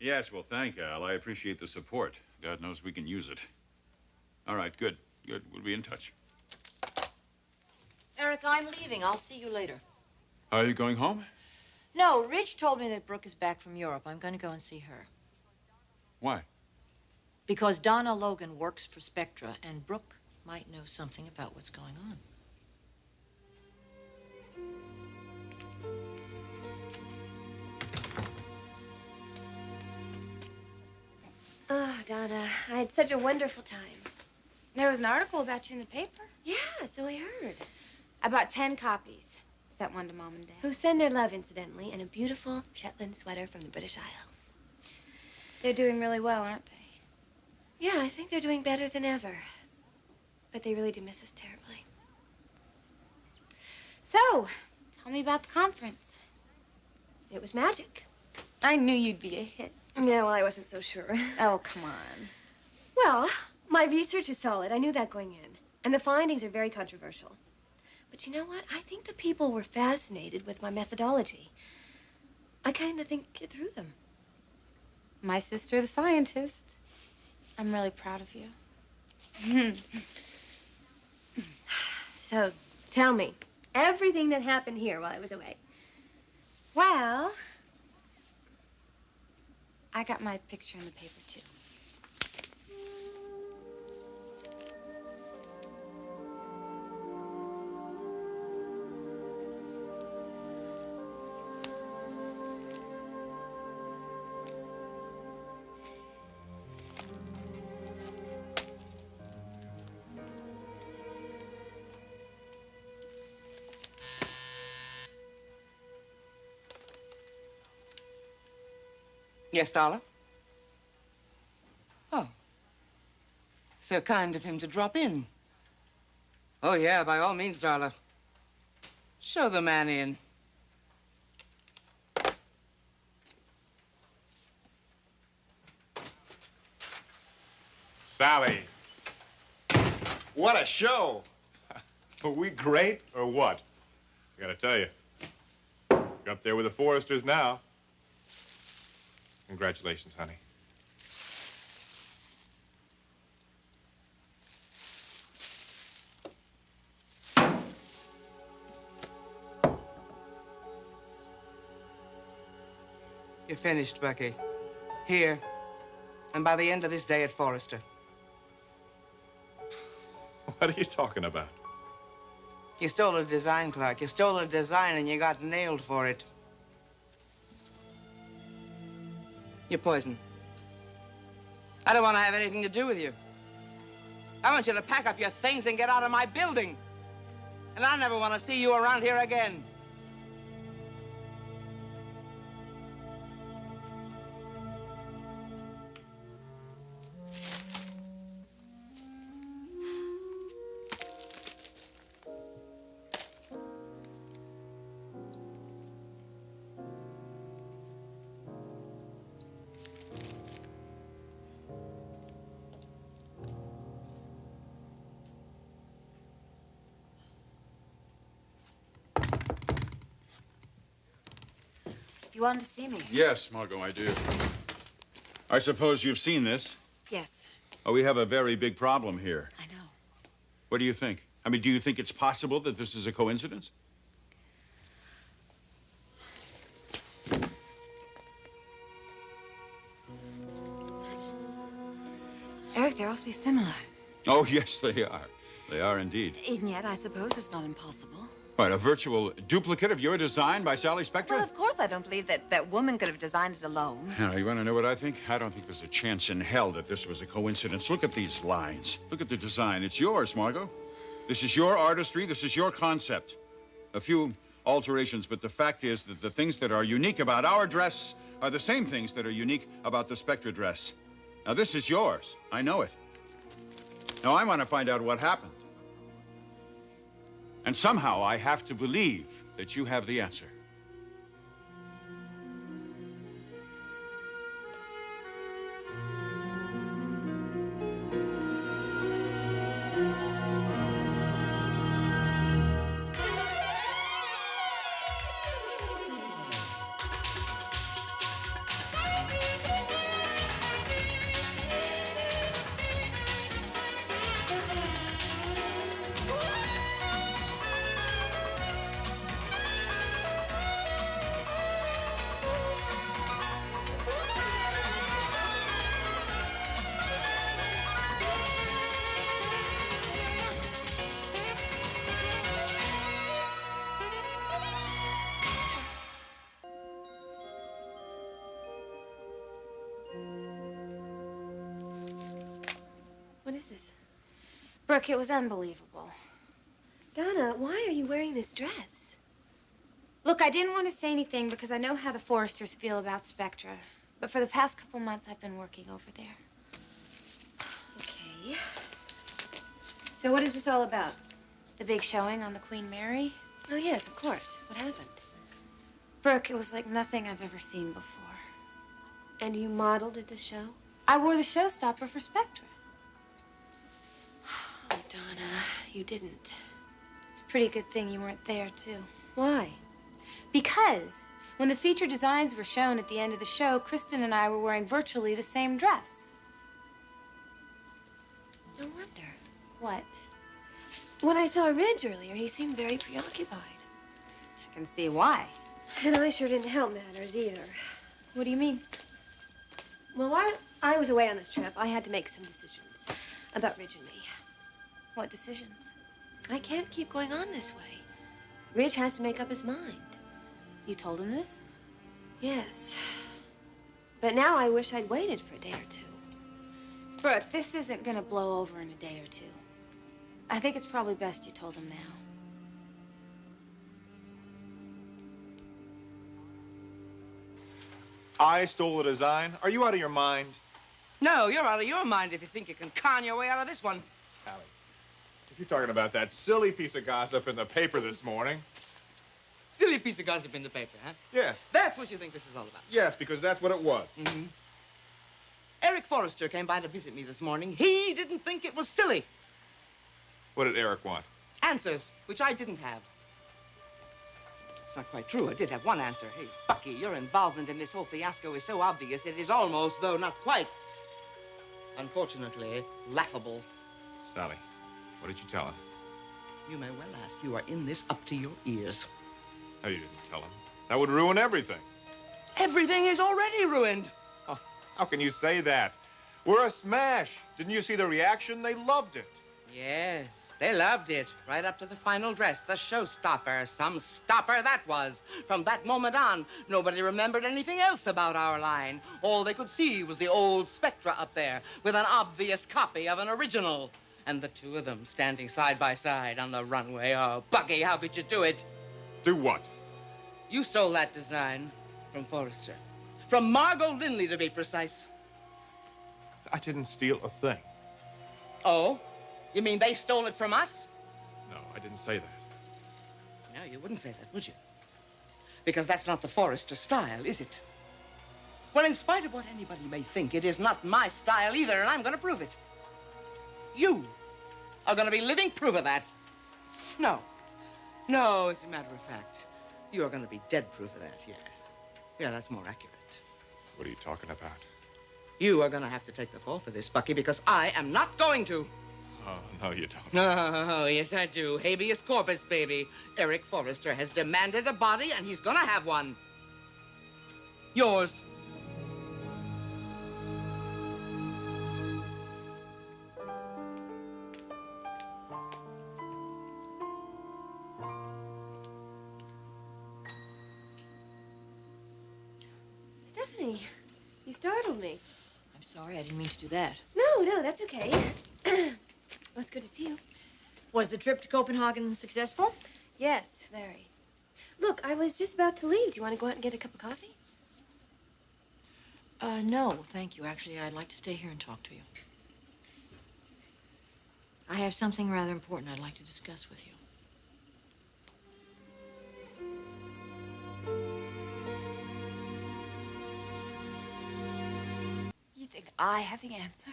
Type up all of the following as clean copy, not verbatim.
Yes, well, thank you, Al. I appreciate the support. God knows we can use it. All right, good. Good. We'll be in touch. Eric, I'm leaving. I'll see you later. Are you going home? No, Rich told me that Brooke is back from Europe. I'm going to go and see her. Why? Because Donna Logan works for Spectra, and Brooke might know something about what's going on. Oh, Donna, I had such a wonderful time. There was an article about you in the paper. Yeah, so I heard. I bought 10 copies. Sent one to Mom and Dad. Who send their love, incidentally, and a beautiful Shetland sweater from the British Isles. They're doing really well, aren't they? Yeah, I think they're doing better than ever. But they really do miss us terribly. So, tell me about the conference. It was magic. I knew you'd be a hit. Yeah, well, I wasn't so sure. Oh, come on. Well, my research is solid. I knew that going in. And the findings are very controversial. But you know what? I think the people were fascinated with my methodology. I kind of think it threw them. My sister, the scientist. I'm really proud of you. So, tell me, everything that happened here while I was away. Well, I got my picture in the paper, too. Yes, Darla? Oh. So kind of him to drop in. Oh, yeah, by all means, Darla. Show the man in. Sally. What a show. Are we great or what? I gotta tell you, you're up there with the Forresters now. Congratulations, honey. You're finished, Becky. Here. And by the end of this day at Forrester. What are you talking about? You stole a design, Clarke. You stole a design and you got nailed for it. You're poison. I don't want to have anything to do with you. I want you to pack up your things and get out of my building. And I never want to see you around here again. You wanted to see me? Yes, Margo, I do. I suppose you've seen this. Yes. Oh, we have a very big problem here. I know. What do you think? I mean, do you think it's possible that this is a coincidence? Eric, they're awfully similar. Oh, yes, they are. They are indeed. And yet, I suppose it's not impossible. What, a virtual duplicate of your design by Sally Spectra? Well, of course I don't believe that woman could have designed it alone. Now, you want to know what I think? I don't think there's a chance in hell that this was a coincidence. Look at these lines. Look at the design. It's yours, Margo. This is your artistry. This is your concept. A few alterations, but the fact is that the things that are unique about our dress are the same things that are unique about the Spectra dress. Now, this is yours. I know it. Now, I want to find out what happened. And somehow I have to believe that you have the answer. is this? Brooke, it was unbelievable. Donna, why are you wearing this dress? Look, I didn't want to say anything because I know how the Forresters feel about Spectra. But for the past couple months, I've been working over there. Okay. So what is this all about? The big showing on the Queen Mary? Oh, yes, of course. What happened? Brooke, it was like nothing I've ever seen before. And you modeled at the show? I wore the showstopper for Spectra. Oh, Donna, you didn't. It's a pretty good thing you weren't there, too. Why? Because when the feature designs were shown at the end of the show, Kristen and I were wearing virtually the same dress. No wonder. What? When I saw Ridge earlier, he seemed very preoccupied. I can see why. And I sure didn't help matters either. What do you mean? Well, while I was away on this trip, I had to make some decisions about Ridge and me. What decisions? I can't keep going on this way. Ridge has to make up his mind. You told him this? Yes. But now I wish I'd waited for a day or two. Brooke, this isn't gonna blow over in a day or two. I think it's probably best you told him now. I stole the design? Are you out of your mind? No, you're out of your mind if you think you can con your way out of this one. Sally, if you're talking about that silly piece of gossip in the paper this morning. Silly piece of gossip in the paper, huh? Yes. That's what you think this is all about. Yes, because that's what it was. Eric Forrester came by to visit me this morning. He didn't think it was silly. What did Eric want? Answers, which I didn't have. It's not quite true. I did have one answer. Hey, Bucky, your involvement in this whole fiasco is so obvious it is almost, though not quite, unfortunately, laughable. Sally, what did you tell him? You may well ask. You are in this up to your ears. No, you didn't tell him. That would ruin everything. Everything is already ruined. Oh, how can you say that? We're a smash. Didn't you see the reaction? They loved it. Yes, they loved it. Right up to the final dress, the showstopper. Some stopper that was. From that moment on, nobody remembered anything else about our line. All they could see was the old Spectra up there with an obvious copy of an original. And the two of them standing side by side on the runway. Oh, Bucky, how could you do it? Do what? You stole that design from Forrester. From Margo Lindley, to be precise. I didn't steal a thing. Oh? You mean they stole it from us? No, I didn't say that. No, you wouldn't say that, would you? Because that's not the Forrester style, is it? Well, in spite of what anybody may think, it is not my style either, and I'm going to prove it. You are going to be living proof of that. No. No, as a matter of fact, you are going to be dead proof of that, yeah. Yeah, that's more accurate. What are you talking about? You are going to have to take the fall for this, Bucky, because I am not going to. Oh, no, you don't. Oh, yes, I do. Habeas corpus, baby. Eric Forrester has demanded a body, and he's gonna have one. Yours. Stephanie, you startled me. I'm sorry, I didn't mean to do that. No, that's okay. Well, it's good to see you. Was the trip to Copenhagen successful? Yes, very. Look, I was just about to leave. Do you want to go out and get a cup of coffee? No, thank you. Actually, I'd like to stay here and talk to you. I have something rather important I'd like to discuss with you. You think I have the answer?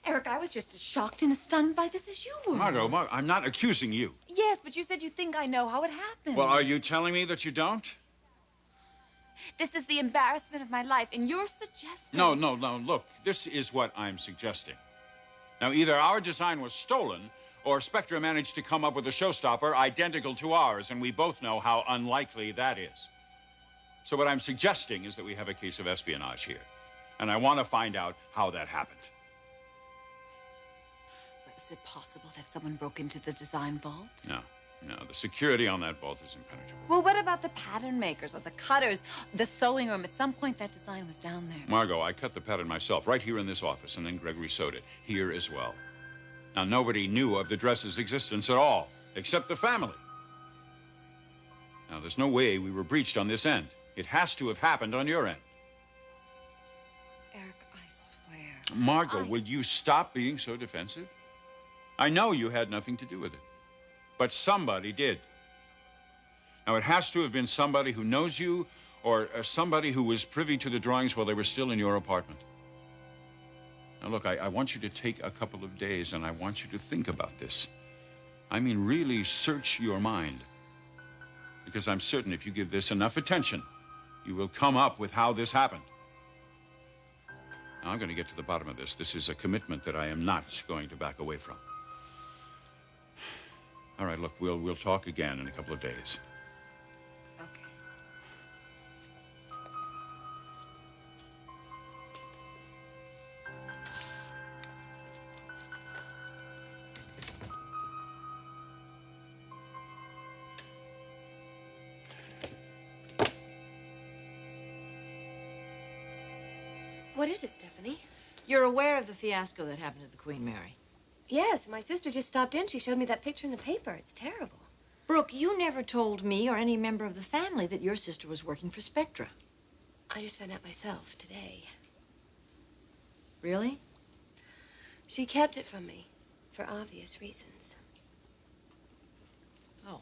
Eric, I was just as shocked and as stunned by this as you were. Margo, I'm not accusing you. Yes, but you said you think I know how it happened. Well, are you telling me that you don't? This is the embarrassment of my life, and you're suggesting... No. Look, this is what I'm suggesting. Now, either our design was stolen, or Spectra managed to come up with a showstopper identical to ours, and we both know how unlikely that is. So what I'm suggesting is that we have a case of espionage here. And I want to find out how that happened. Is it possible that someone broke into the design vault? No, No, the security on that vault is impenetrable. Well, what about the pattern makers or the cutters, the sewing room? At some point, that design was down there. Margo, I cut the pattern myself right here in this office, and then Gregory sewed it here as well. Now, nobody knew of the dress's existence at all, except the family. Now, there's no way we were breached on this end. It has to have happened on your end. Eric, I swear. Margo, will you stop being so defensive? I know you had nothing to do with it, but somebody did. Now, it has to have been somebody who knows you or somebody who was privy to the drawings while they were still in your apartment. Now, look, I want you to take a couple of days, and I want you to think about this. I mean, really search your mind. Because I'm certain if you give this enough attention, you will come up with how this happened. Now, I'm going to get to the bottom of this. This is a commitment that I am not going to back away from. All right, look, we'll talk again in a couple of days. Okay. What is it, Stephanie? You're aware of the fiasco that happened at the Queen Mary? Yes, my sister just stopped in. She showed me that picture in the paper. It's terrible. Brooke, you never told me or any member of the family that your sister was working for Spectra. I just found out myself today. Really? She kept it from me for obvious reasons. Oh.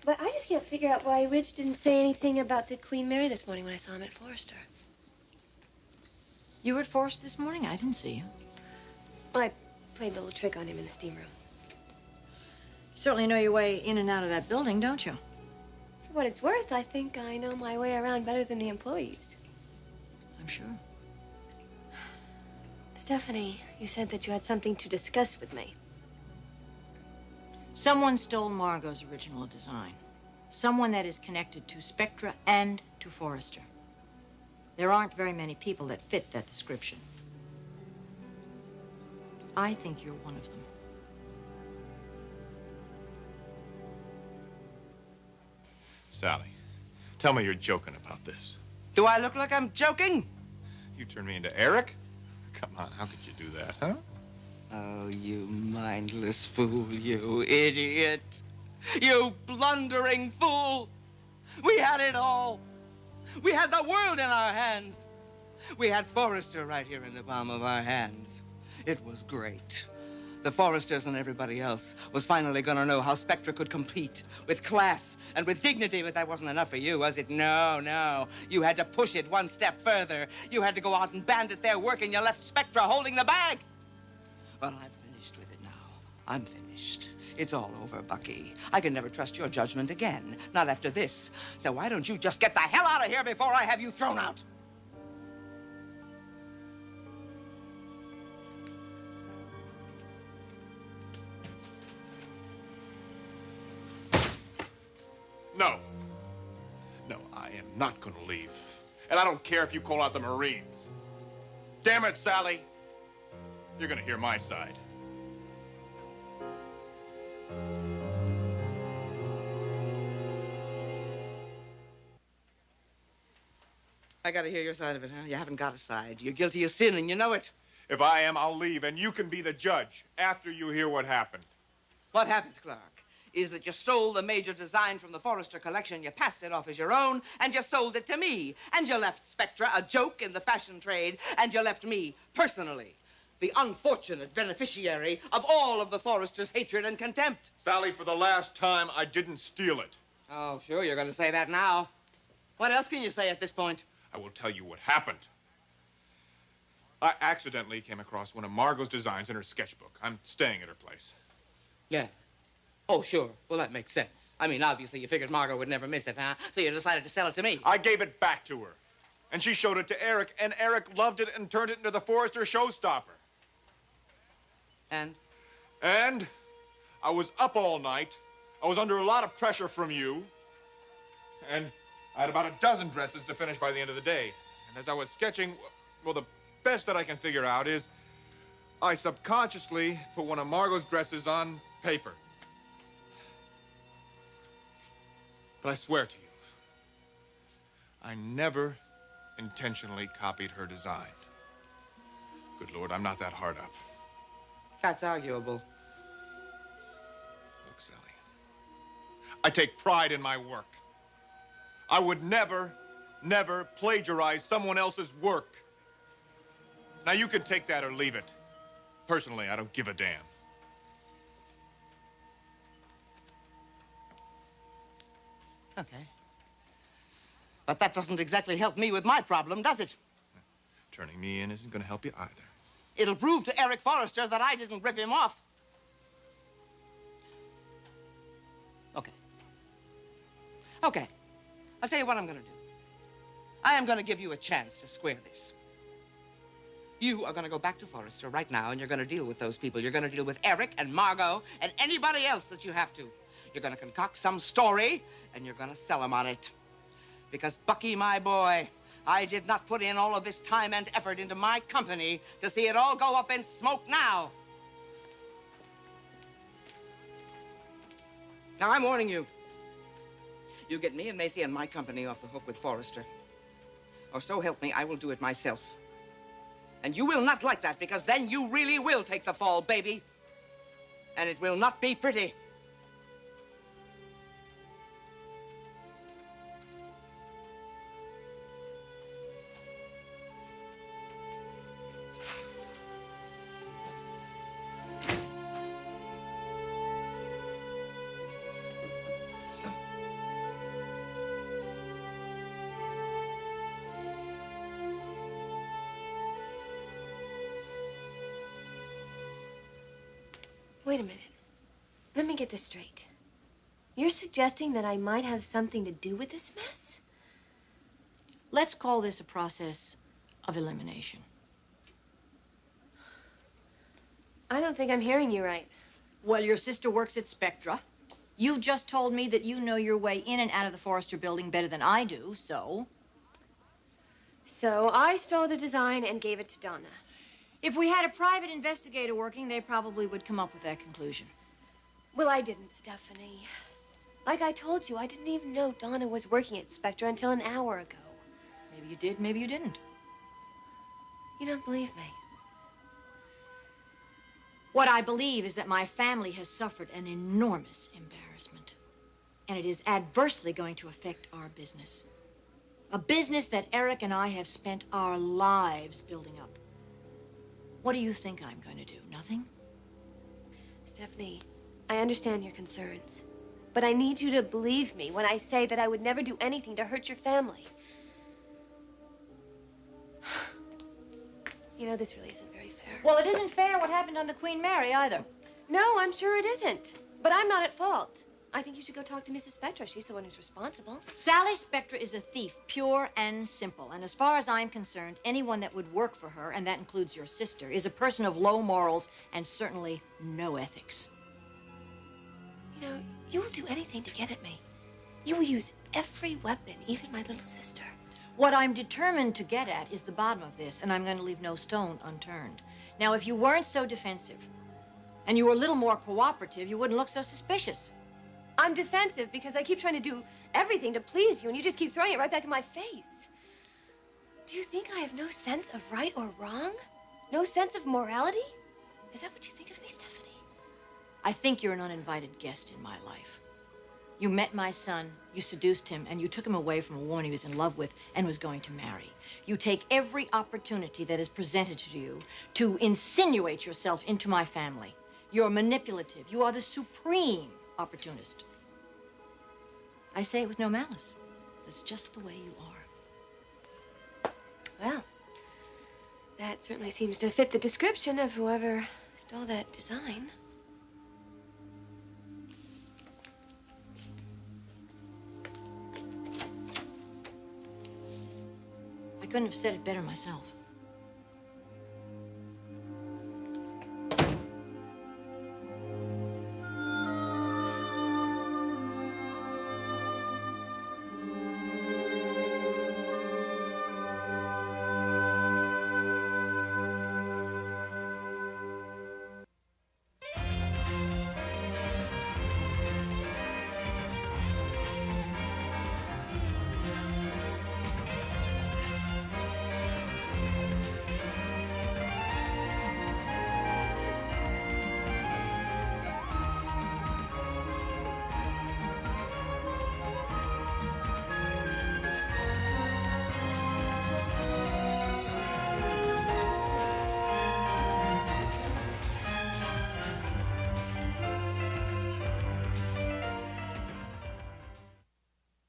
But I just can't figure out why Rich didn't say anything about the Queen Mary this morning when I saw him at Forrester. You were at Forrester this morning? I didn't see you. I played a little trick on him in the steam room. You certainly know your way in and out of that building, don't you? For what it's worth, I think I know my way around better than the employees. I'm sure. Stephanie, you said that you had something to discuss with me. Someone stole Margot's original design. Someone that is connected to Spectra and to Forrester. There aren't very many people that fit that description. I think you're one of them. Sally, tell me you're joking about this. Do I look like I'm joking? You turned me into Eric? Come on, how could you do that, huh? Oh, you mindless fool, you idiot. You blundering fool. We had it all. We had the world in our hands. We had Forrester right here in the palm of our hands. It was great. The Forresters and everybody else was finally gonna know how Spectra could compete with class and with dignity, but that wasn't enough for you, was it? No, no. You had to push it one step further. You had to go out and bandit their work, and you left Spectra holding the bag. Well, I've finished with it now. I'm finished. It's all over, Bucky. I can never trust your judgment again. Not after this. So why don't you just get the hell out of here before I have you thrown out? No. No, I am not going to leave. And I don't care if you call out the Marines. Damn it, Sally. You're going to hear my side. I gotta hear your side of it, huh? You haven't got a side. You're guilty of sin, and you know it. If I am, I'll leave, and you can be the judge after you hear what happened. What happened, Clarke, is that you stole the major design from the Forrester collection, you passed it off as your own, and you sold it to me. And you left Spectra a joke in the fashion trade, and you left me, personally, the unfortunate beneficiary of all of the Forresters' hatred and contempt. Sally, for the last time, I didn't steal it. Oh, sure, you're gonna say that now. What else can you say at this point? I will tell you what happened. I accidentally came across one of Margo's designs in her sketchbook. I'm staying at her place. Yeah. Oh, sure. Well, that makes sense. I mean, obviously, you figured Margo would never miss it, huh? So you decided to sell it to me. I gave it back to her. And she showed it to Eric, and Eric loved it and turned it into the Forrester showstopper. And? And I was up all night. I was under a lot of pressure from you. And I had about a dozen dresses to finish by the end of the day. And as I was sketching, well, the best that I can figure out is I subconsciously put one of Margo's dresses on paper. But I swear to you, I never intentionally copied her design. Good Lord, I'm not that hard up. That's arguable. Look, Sally, I take pride in my work. I would never plagiarize someone else's work. Now, you can take that or leave it. Personally, I don't give a damn. Okay. But that doesn't exactly help me with my problem, does it? Turning me in isn't going to help you either. It'll prove to Eric Forrester that I didn't rip him off. Okay. Okay. I'll tell you what I'm going to do. I am going to give you a chance to square this. You are going to go back to Forrester right now, and you're going to deal with those people. You're going to deal with Eric and Margo and anybody else that you have to. You're going to concoct some story, and you're going to sell them on it. Because, Bucky, my boy, I did not put in all of this time and effort into my company to see it all go up in smoke now. Now, I'm warning you. You get me and Macy and my company off the hook with Forrester. Or so help me, I will do it myself. And you will not like that, because then you really will take the fall, baby. And it will not be pretty. Wait a minute. Let me get this straight. You're suggesting that I might have something to do with this mess? Let's call this a process of elimination. I don't think I'm hearing you right. Well, your sister works at Spectra. You just told me that you know your way in and out of the Forrester building better than I do, so... So I stole the design and gave it to Donna. If we had a private investigator working, they probably would come up with that conclusion. Well, I didn't, Stephanie. Like I told you, I didn't even know Donna was working at Spectra until an hour ago. Maybe you did, maybe you didn't. You don't believe me? What I believe is that my family has suffered an enormous embarrassment. And it is adversely going to affect our business. A business that Eric and I have spent our lives building up. What do you think I'm going to do? Nothing? Stephanie, I understand your concerns. But I need you to believe me when I say that I would never do anything to hurt your family. You know, this really isn't very fair. Well, it isn't fair what happened on the Queen Mary either. No, I'm sure it isn't. But I'm not at fault. I think you should go talk to Mrs. Spectra. She's the one who's responsible. Sally Spectra is a thief, pure and simple. And as far as I'm concerned, anyone that would work for her, and that includes your sister, is a person of low morals and certainly no ethics. You know, you will do anything to get at me. You will use every weapon, even my little sister. What I'm determined to get at is the bottom of this, and I'm going to leave no stone unturned. Now, if you weren't so defensive, and you were a little more cooperative, you wouldn't look so suspicious. I'm defensive because I keep trying to do everything to please you, and you just keep throwing it right back in my face. Do you think I have no sense of right or wrong? No sense of morality? Is that what you think of me, Stephanie? I think you're an uninvited guest in my life. You met my son, you seduced him, and you took him away from a woman he was in love with and was going to marry. You take every opportunity that is presented to you to insinuate yourself into my family. You're manipulative. You are the supreme opportunist. I say it with no malice. That's just the way you are. Well, that certainly seems to fit the description of whoever stole that design. I couldn't have said it better myself.